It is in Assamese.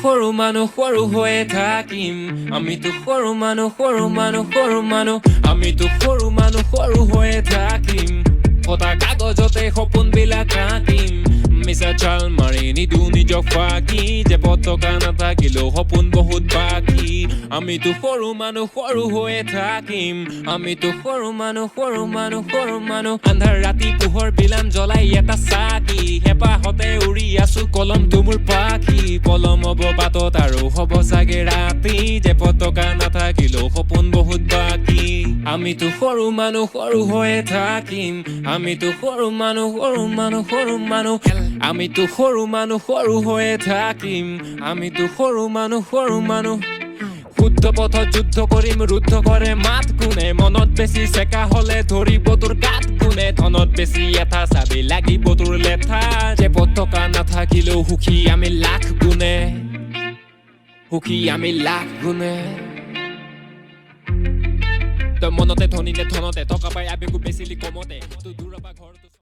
সৰু মানুহ সৰু হৈয়ে থাকিম আমিতো সৰু মানুহ আমিতো সৰু মানুহ সৰু হৈয়ে থাকিম কটা কাগজতে সপোনবিলাক আঁকিম মিছা চাল মাৰি নিদু নিজক ফাঁকি যে পতকা নাথাকিলেও সপোন বহুত বাকী আমিতো সৰু মানুহ সৰু হৈয়ে থাকিম আমিতো সৰু মানুহ আন্ধাৰ ৰাতি পোহৰ বিলাম জ্বলাই এটা চাকি হেঁপাহতে উৰি আছো কলমটো মোৰ পাখি পলম হ'ব বাটত আৰু হ'ব চাগে ৰাতি যে পতকা নাথাকিলেও সপোন বহুত বাকী আমিতো সৰু মানুহ সৰু হৈয়ে থাকিম আমিতো সৰু মানুহ আমিতো সৰু মানুহ সৰু হৈয়ে থাকিম আমিতো সৰু মানুহ শুদ্ধ পথত যুদ্ধ কৰিম ৰুদ্ধ কৰে মাত কোনে মনত বেছি চেকা হলে ধৰিব তোৰ গাত কোনে ধনত বেছি এটা চাবি লাগিব তোৰ লেঠা যে পতকা নাথাকিলেও সুখী আমি লাখ গুণে তই মনতে ধনিলে ধনতে টকা পাই আবেগো বেচিলি কমতে তোৰ দূৰৰ পৰা ঘৰ